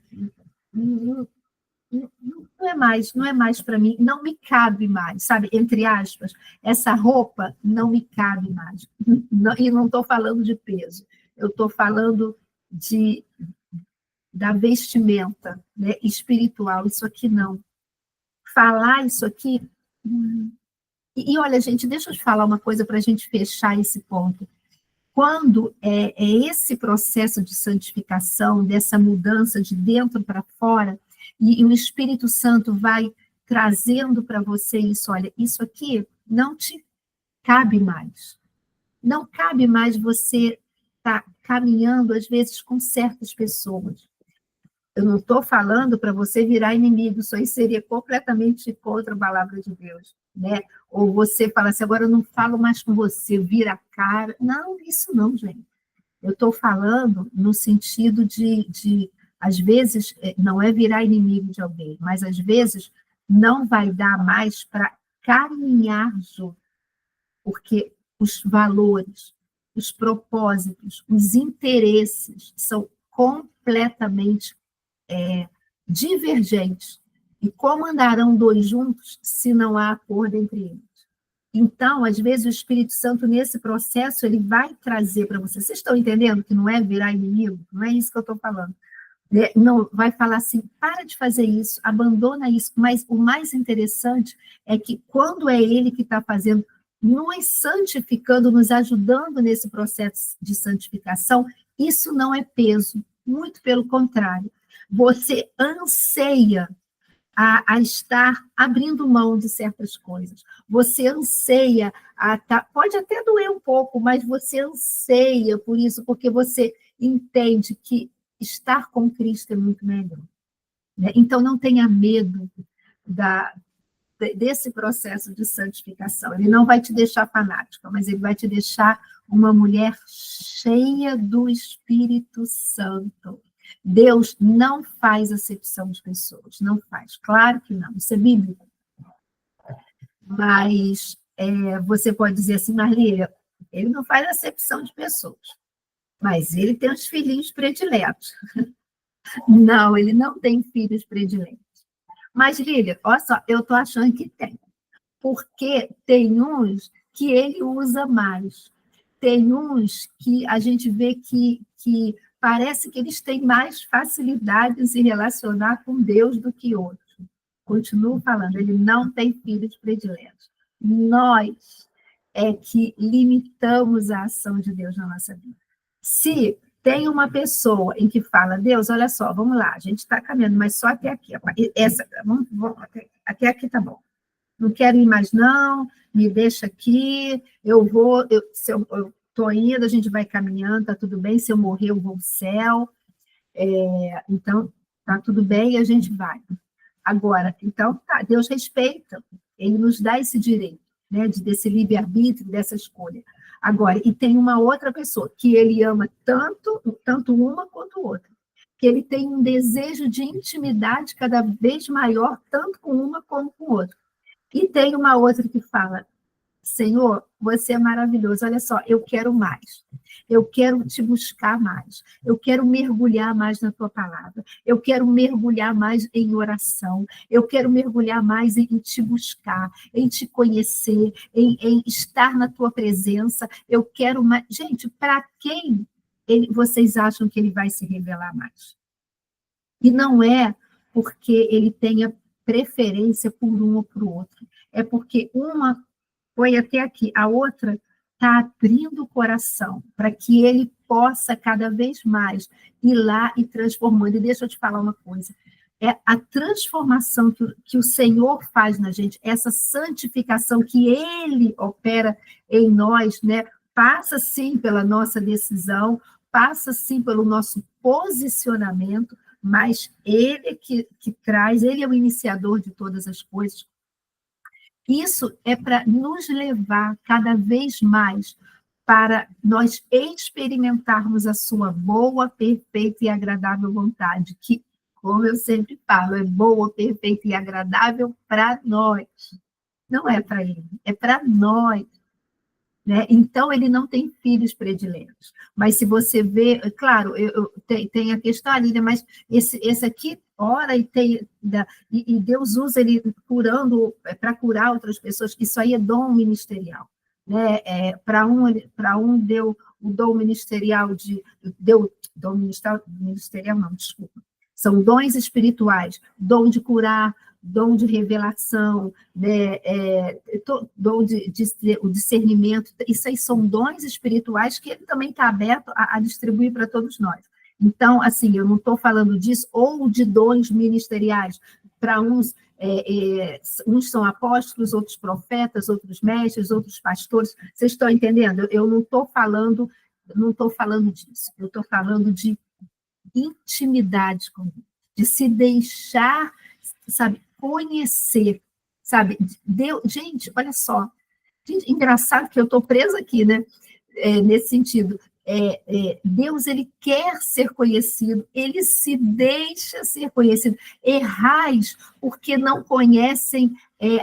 não é mais para mim, não me cabe mais, sabe? Entre aspas, essa roupa não me cabe mais. E não estou falando de peso, eu estou falando da vestimenta, né, espiritual. Isso aqui não. Falar isso aqui. E olha, gente, deixa eu te falar uma coisa para a gente fechar esse ponto. Quando é esse processo de santificação, dessa mudança de dentro para fora, e o Espírito Santo vai trazendo para você isso, olha, isso aqui não te cabe mais. Não cabe mais você estar caminhando, às vezes, com certas pessoas. Eu não estou falando para você virar inimigo, isso aí seria completamente contra a palavra de Deus, né? Ou você fala assim, agora eu não falo mais com você, vira a cara. Não, isso não, gente. Eu estou falando no sentido às vezes, não é virar inimigo de alguém, mas às vezes não vai dar mais para caminhar junto, porque os valores, os propósitos, os interesses são completamente divergentes. E como andarão dois juntos se não há acordo entre eles? Então, às vezes, o Espírito Santo, nesse processo, ele vai trazer para você. Vocês estão entendendo que não é virar inimigo? Não é isso que eu estou falando. Não, vai falar assim, para de fazer isso, abandona isso. Mas o mais interessante é que quando é ele que está fazendo, nos santificando, nos ajudando nesse processo de santificação, isso não é peso, muito pelo contrário. Você anseia a estar abrindo mão de certas coisas. Você anseia, pode até doer um pouco, mas você anseia por isso, porque você entende que estar com Cristo é muito melhor. Né? Então, não tenha medo desse processo de santificação. Ele não vai te deixar fanática, mas ele vai te deixar uma mulher cheia do Espírito Santo. Deus não faz acepção de pessoas, não faz. Claro que não, isso é bíblico. Mas você pode dizer assim, Marlília, ele não faz acepção de pessoas, mas ele tem os filhinhos prediletos. Não, ele não tem filhos prediletos. Mas, Lília, olha só, eu estou achando que tem. Porque tem uns que ele usa mais. Tem uns que a gente vê que parece que eles têm mais facilidade em se relacionar com Deus do que outros. Continuo falando, ele não tem filhos prediletos. Nós é que limitamos a ação de Deus na nossa vida. Se tem uma pessoa em que fala, Deus, olha só, vamos lá, a gente está caminhando, mas só até aqui. Até aqui tá bom. Não quero ir mais, não, me deixa aqui, se eu estou indo, a gente vai caminhando, está tudo bem, se eu morrer, eu vou ao céu, então, está tudo bem e a gente vai. Agora, então, tá, Deus respeita, ele nos dá esse direito, né, desse livre-arbítrio, dessa escolha. Agora, e tem uma outra pessoa que ele ama tanto uma quanto outra, que ele tem um desejo de intimidade cada vez maior, tanto com uma como com outra. E tem uma outra que fala, Senhor, você é maravilhoso, olha só, eu quero mais, eu quero te buscar mais, eu quero mergulhar mais na tua palavra, eu quero mergulhar mais em oração, eu quero mergulhar mais em te buscar, em te conhecer, em estar na tua presença, eu quero mais. Gente, para quem vocês acham que ele vai se revelar mais? E não é porque ele tenha preferência por um ou por outro, é porque uma foi até aqui, a outra está abrindo o coração para que ele possa cada vez mais ir lá e transformando. E deixa eu te falar uma coisa, a transformação que o Senhor faz na gente, essa santificação que ele opera em nós, né, passa sim pela nossa decisão, passa sim pelo nosso posicionamento, mas ele que traz, ele é o iniciador de todas as coisas. Isso é para nos levar cada vez mais para nós experimentarmos a sua boa, perfeita e agradável vontade, que, como eu sempre falo, é boa, perfeita e agradável para nós. Não é para ele, é para nós. né? Então, ele não tem filhos prediletos. Mas se você vê, claro, tem a questão ali, né? Mas esse aqui ora e Deus usa ele curando, para curar outras pessoas, isso aí é dom ministerial. Né? Para um deu o dom ministerial dom ministerial, não, desculpa. São dons espirituais, dom de curar, dom de revelação, né, dom o discernimento, isso aí são dons espirituais que ele também está aberto a distribuir para todos nós. Então, assim, eu não estou falando disso, ou de dons ministeriais, para uns, uns são apóstolos, outros profetas, outros mestres, outros pastores, vocês estão entendendo? Eu não estou falando disso, eu estou falando de intimidade com Deus, de se deixar, sabe, conhecer, sabe? Gente, olha só, gente, engraçado que eu estou presa aqui, né? Nesse sentido. Deus, ele quer ser conhecido, ele se deixa ser conhecido. Errais porque não conhecem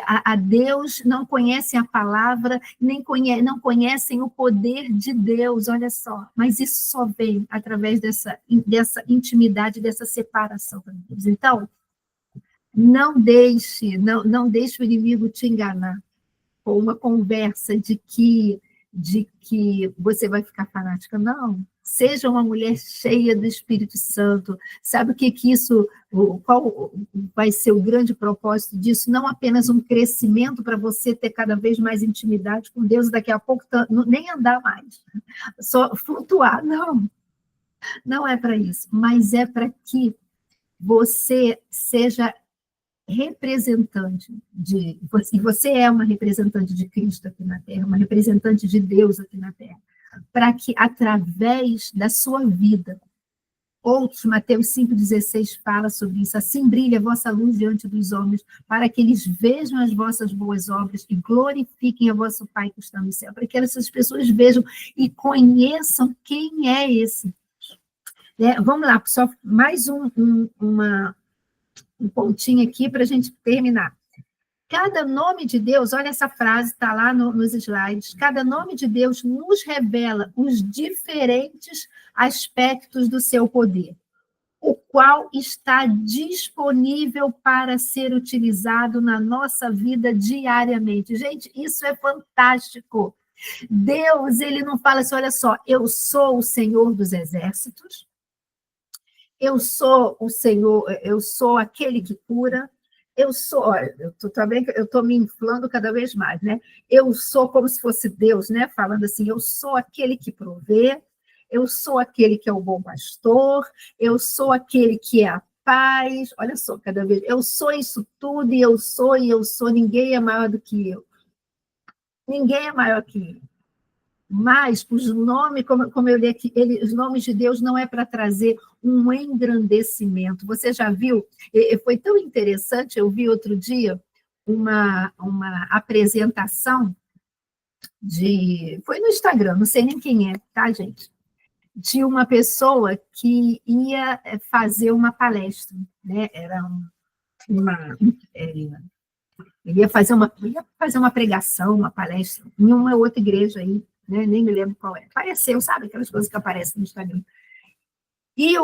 a Deus, não conhecem a palavra, não conhecem o poder de Deus, olha só. Mas isso só vem através dessa intimidade, dessa separação com Deus. Então, não deixe o inimigo te enganar com uma conversa de que você vai ficar fanática. Não. Seja uma mulher cheia do Espírito Santo. Sabe qual vai ser o grande propósito disso? Não apenas um crescimento para você ter cada vez mais intimidade com Deus, daqui a pouco nem andar mais, só flutuar. Não, não é para isso. Mas é para que você seja representante e você é uma representante de Cristo aqui na Terra, uma representante de Deus aqui na Terra, para que através da sua vida, Mateus 5,16 fala sobre isso, assim brilha a vossa luz diante dos homens, para que eles vejam as vossas boas obras e glorifiquem a vosso Pai que está no céu, para que essas pessoas vejam e conheçam quem é esse. Vamos lá, só mais um pontinho aqui para a gente terminar. Cada nome de Deus, olha essa frase, está lá nos slides, cada nome de Deus nos revela os diferentes aspectos do seu poder, o qual está disponível para ser utilizado na nossa vida diariamente. Gente, isso é fantástico. Deus, ele não fala assim, olha só, eu sou o Senhor dos exércitos, eu sou o Senhor, eu sou aquele que cura, eu estou me inflando cada vez mais, né? Eu sou como se fosse Deus, né? Falando assim, eu sou aquele que provê, eu sou aquele que é o bom pastor, eu sou aquele que é a paz, olha só, cada vez, eu sou isso tudo, e eu sou, ninguém é maior do que eu. Ninguém é maior que eu. Mas os nomes, como eu li aqui, os nomes de Deus não é para trazer um engrandecimento. Você já viu? Foi tão interessante, eu vi outro dia uma apresentação foi no Instagram, não sei nem quem é, tá, gente? De uma pessoa que ia fazer uma palestra, né? Era ele ia fazer uma pregação, uma palestra em uma outra igreja aí, né? Nem me lembro qual é. Apareceu, sabe? Aquelas coisas que aparecem no Instagram. E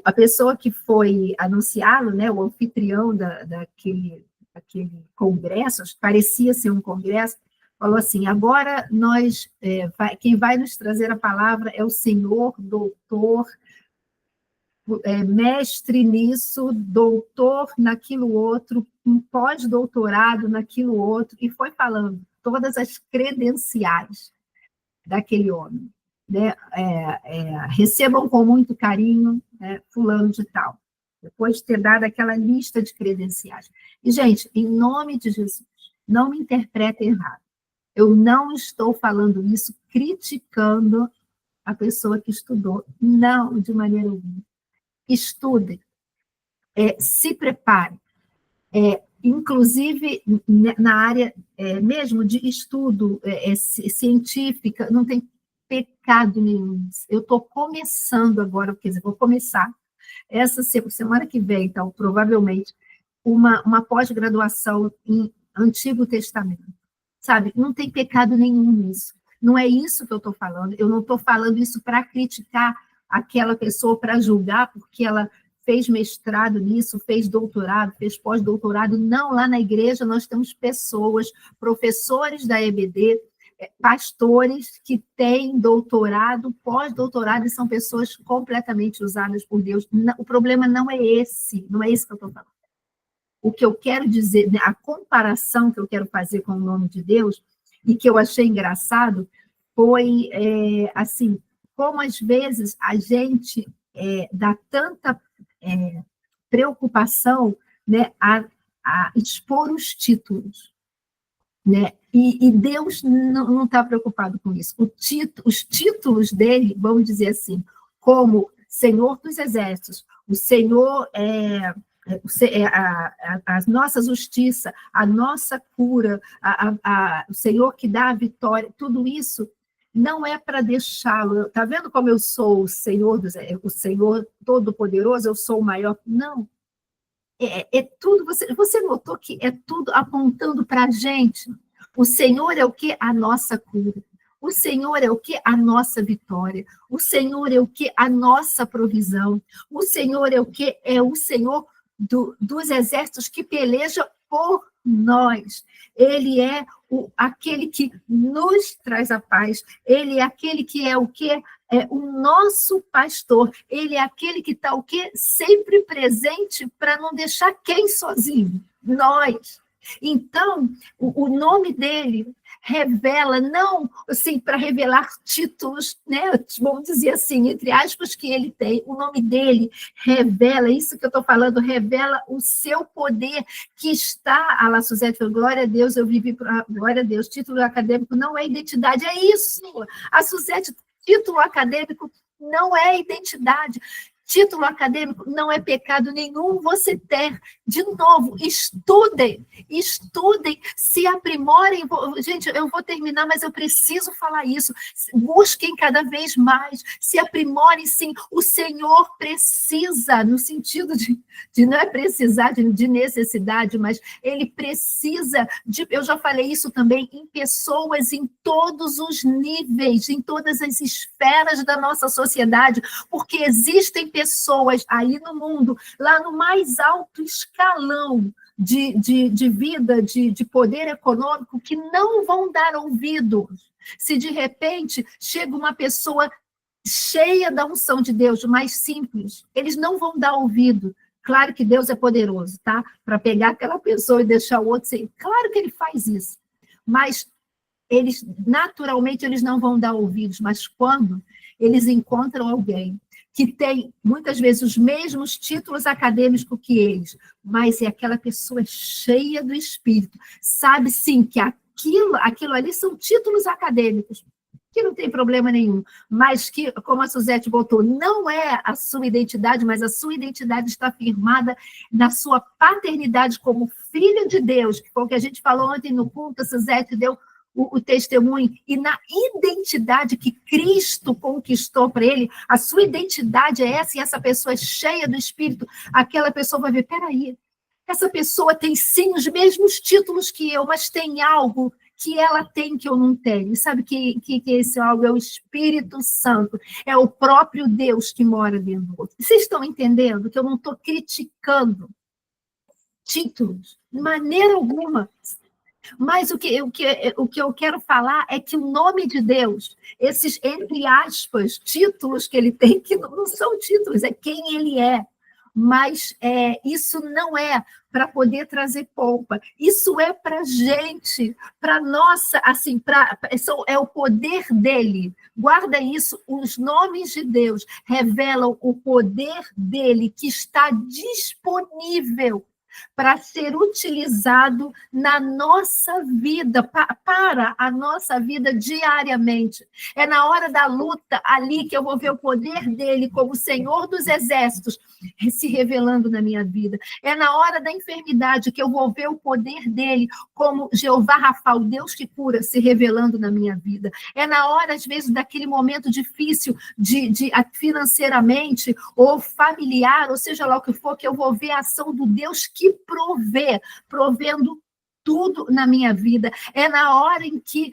a pessoa que foi anunciá-lo, né? O anfitrião daquele congresso, parecia ser um congresso, falou assim, agora quem vai nos trazer a palavra é o senhor, doutor, mestre nisso, doutor naquilo outro, um pós-doutorado naquilo outro, e foi falando todas as credenciais daquele homem. Né? Recebam com muito carinho, né, fulano de tal, depois de ter dado aquela lista de credenciais. E, gente, em nome de Jesus, não me interpretem errado. Eu não estou falando isso criticando a pessoa que estudou, não, de maneira alguma. Estudem, se preparem, inclusive na área mesmo de estudo científica, não tem pecado nenhum. Eu estou começando agora, quer dizer, vou começar essa semana que vem, então, provavelmente, uma pós-graduação em Antigo Testamento. sabe? Não tem pecado nenhum nisso. Não é isso que eu estou falando. Eu não estou falando isso para criticar aquela pessoa, para julgar, porque ela fez mestrado nisso, fez doutorado, fez pós-doutorado. Não, lá na igreja nós temos pessoas, professores da EBD, pastores que têm doutorado, pós-doutorado, e são pessoas completamente usadas por Deus. O problema não é esse que eu estou falando. O que eu quero dizer, a comparação que eu quero fazer com o nome de Deus, e que eu achei engraçado, foi, assim, como às vezes a gente dá tanta preocupação, né, a expor os títulos, né? E Deus não está preocupado com isso. Os títulos dele, vamos dizer assim, como Senhor dos Exércitos, o Senhor a nossa justiça, a nossa cura, o Senhor que dá a vitória, tudo isso não é para deixá-lo. Está vendo como eu sou o Senhor Todo-Poderoso, eu sou o maior? Não. É tudo, você notou que é tudo apontando para a gente. O Senhor é o que? A nossa cura. O Senhor é o que? A nossa vitória. O Senhor é o que? A nossa provisão. O Senhor é o que? É o Senhor dos exércitos que peleja por nós. Ele é aquele que nos traz a paz. Ele é aquele que é o quê? É o nosso pastor. Ele é aquele que está o quê? Sempre presente para não deixar quem sozinho? Nós. Então, o nome dele revela, não assim, para revelar títulos, né? Vamos dizer assim, entre aspas, que ele tem. O nome dele revela, isso que eu estou falando, revela o seu poder que está. A La Suzette falou, glória a Deus, eu vivi para glória a Deus. Título acadêmico não é identidade, é isso. A Suzette, título acadêmico não é identidade. Título acadêmico não é pecado nenhum você ter. De novo, estudem, se aprimorem. Gente, eu vou terminar, mas eu preciso falar isso. Busquem cada vez mais, se aprimorem, sim. O Senhor precisa, no sentido de não é precisar de necessidade, mas ele precisa eu já falei isso também, em pessoas em todos os níveis, em todas as esferas da nossa sociedade, porque existem pessoas aí no mundo, lá no mais alto escalão de vida, de poder econômico, que não vão dar ouvido. Se de repente chega uma pessoa cheia da unção de Deus, mais simples, eles não vão dar ouvido. Claro que Deus é poderoso, tá? Para pegar aquela pessoa e deixar o outro sem. Claro que ele faz isso. Mas eles, naturalmente, eles não vão dar ouvidos. Mas quando eles encontram alguém que tem, muitas vezes, os mesmos títulos acadêmicos que eles, mas é aquela pessoa cheia do Espírito, sabe, sim, que aquilo ali são títulos acadêmicos, que não tem problema nenhum, mas que, como a Suzette botou, não é a sua identidade, mas a sua identidade está firmada na sua paternidade como filho de Deus, que foi o que a gente falou ontem no culto, a Suzette deu o testemunho, e na identidade que Cristo conquistou para ele, a sua identidade é essa, e essa pessoa é cheia do Espírito, aquela pessoa vai ver, peraí, essa pessoa tem sim os mesmos títulos que eu, mas tem algo que ela tem que eu não tenho. E sabe que esse algo é o Espírito Santo, é o próprio Deus que mora dentro do outro. Vocês estão entendendo que eu não estou criticando títulos, de maneira alguma. Mas o que eu quero falar é que o nome de Deus, esses, entre aspas, títulos que ele tem, que não são títulos, é quem ele é. Mas isso não é para poder trazer pompa, isso é para a gente, para nossa, assim, é o poder dele. Guarda isso, os nomes de Deus revelam o poder dele que está disponível para ser utilizado na nossa vida, para a nossa vida diariamente. É na hora da luta ali que eu vou ver o poder dele como Senhor dos Exércitos se revelando na minha vida. É na hora da enfermidade que eu vou ver o poder dele como Jeová Rafa, o Deus que cura, se revelando na minha vida. É na hora, às vezes, daquele momento difícil financeiramente ou familiar, ou seja lá o que for, que eu vou ver a ação do Deus que provendo tudo na minha vida. É na hora em que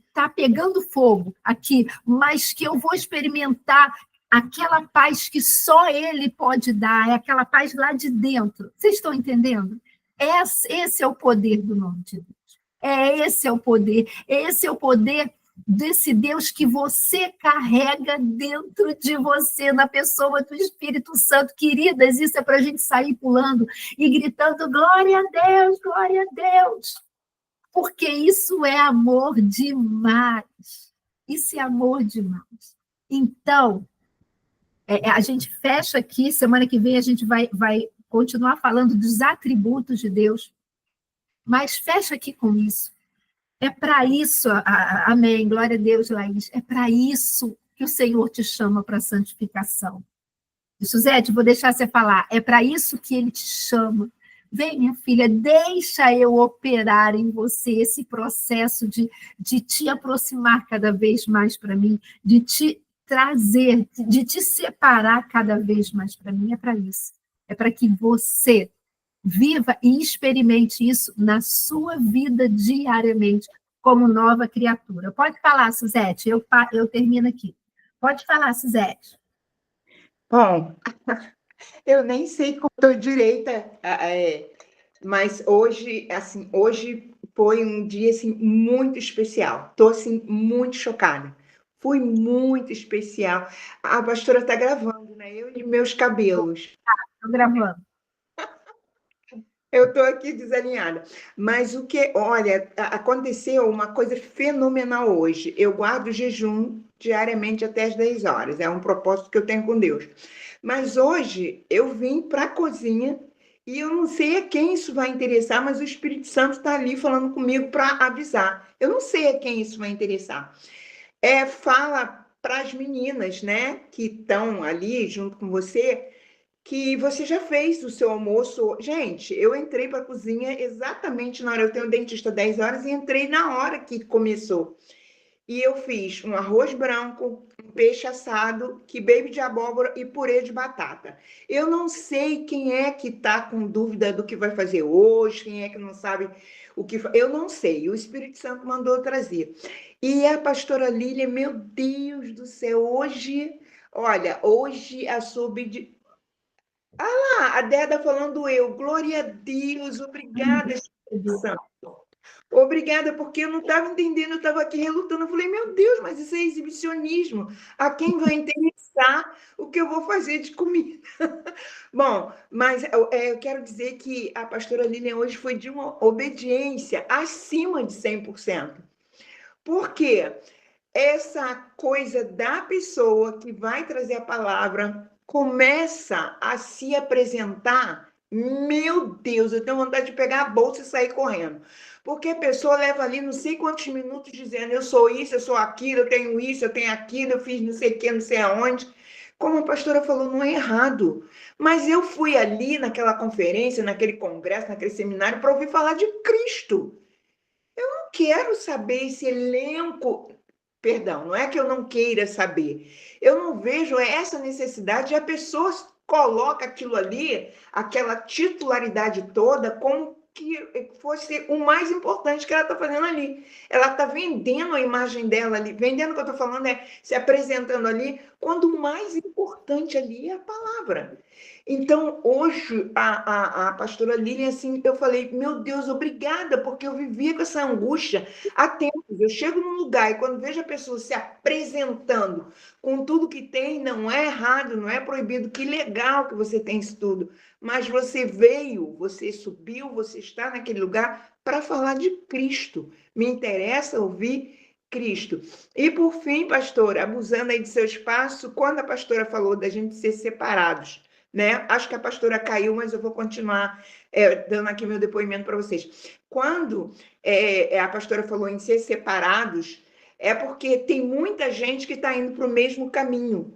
está pegando fogo aqui, mas que eu vou experimentar aquela paz que só Ele pode dar, é aquela paz lá de dentro. Vocês estão entendendo? Esse é o poder do nome de Deus. Esse é o poder. Esse é o poder desse Deus que você carrega dentro de você, na pessoa do Espírito Santo. Queridas, isso é para a gente sair pulando e gritando glória a Deus, glória a Deus. Porque isso é amor demais. Isso é amor demais. Então, a gente fecha aqui, semana que vem a gente vai continuar falando dos atributos de Deus, mas fecha aqui com isso. É para isso, amém, glória a Deus, Laís, é para isso que o Senhor te chama para a santificação. Suzete, vou deixar você falar, é para isso que Ele te chama. Vem, minha filha, deixa eu operar em você esse processo de te aproximar cada vez mais para mim, de te trazer, de te separar cada vez mais para mim, é para isso. É para que você viva e experimente isso na sua vida diariamente, como nova criatura. Pode falar, Suzete, eu termino aqui. Pode falar, Suzete. Bom, eu nem sei como estou direita, mas hoje, assim, hoje foi um dia assim, muito especial. Estou assim, muito chocada. Foi muito especial. A pastora está gravando, né? Eu e meus cabelos. Estou gravando. Eu estou aqui desalinhada. Mas o que, olha, aconteceu uma coisa fenomenal hoje. Eu guardo jejum diariamente até as 10 horas. É um propósito que eu tenho com Deus. Mas hoje eu vim para a cozinha e eu não sei a quem isso vai interessar, mas o Espírito Santo está ali falando comigo para avisar. Eu não sei a quem isso vai interessar. Fala para as meninas, né, que estão ali junto com você, que você já fez o seu almoço. Gente, eu entrei para a cozinha exatamente na hora. Eu tenho dentista 10 horas e entrei na hora que começou. E eu fiz um arroz branco, um peixe assado, quibe de abóbora e purê de batata. Eu não sei quem é que está com dúvida do que vai fazer hoje, quem é que não sabe o que... Eu não sei, o Espírito Santo mandou trazer. E a pastora Lília, meu Deus do céu, hoje... Olha, hoje a a Deda falando glória a Deus, obrigada, Espírito Santo. Obrigada, porque eu não estava entendendo, eu estava aqui relutando. Eu falei, meu Deus, mas isso é exibicionismo. A quem vai interessar o que eu vou fazer de comida? Bom, mas eu quero dizer que a pastora Lilian hoje foi de uma obediência acima de 100%. Por quê? Essa coisa da pessoa que vai trazer a palavra começa a se apresentar. Meu Deus, eu tenho vontade de pegar a bolsa e sair correndo. Porque a pessoa leva ali não sei quantos minutos dizendo eu sou isso, eu sou aquilo, eu tenho isso, eu tenho aquilo, eu fiz não sei o que, não sei aonde. Como a pastora falou, não é errado. Mas eu fui ali naquela conferência, naquele congresso, naquele seminário, para ouvir falar de Cristo. Eu não quero saber esse elenco. Perdão, não é que eu não queira saber. Eu não vejo essa necessidade, a pessoa coloca aquilo ali, aquela titularidade toda, como que fosse o mais importante que ela está fazendo ali. Ela está vendendo a imagem dela ali, vendendo o que eu estou falando é se apresentando ali, quando o mais importante ali é a palavra. Então, hoje, a pastora Lilian, assim, eu falei, meu Deus, obrigada, porque eu vivia com essa angústia há tempos. Eu chego num lugar e quando vejo a pessoa se apresentando com tudo que tem, não é errado, não é proibido, que legal que você tem isso tudo, mas você veio, você subiu, você está naquele lugar para falar de Cristo. Me interessa ouvir Cristo. E por fim, pastora, abusando aí de seu espaço, quando a pastora falou da gente ser separados, né? Acho que a pastora caiu, mas eu vou continuar dando aqui meu depoimento para vocês. Quando a pastora falou em ser separados, é porque tem muita gente que está indo para o mesmo caminho,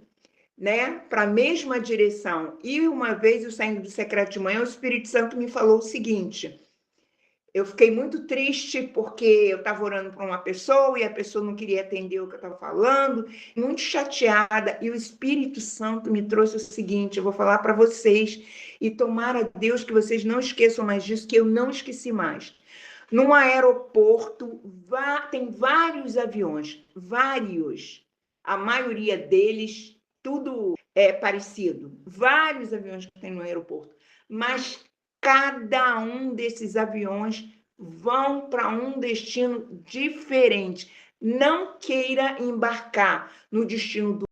né? Para a mesma direção. E uma vez eu saindo do secreto de manhã, o Espírito Santo me falou o seguinte: eu fiquei muito triste porque eu estava orando para uma pessoa e a pessoa não queria atender o que eu estava falando, muito chateada, e o Espírito Santo me trouxe o seguinte: eu vou falar para vocês, e tomara a Deus que vocês não esqueçam mais disso, que eu não esqueci mais. Num aeroporto, tem vários aviões, vários. A maioria deles, tudo é parecido. Vários aviões que tem no aeroporto. Mas cada um desses aviões vão para um destino diferente. Não queira embarcar no destino do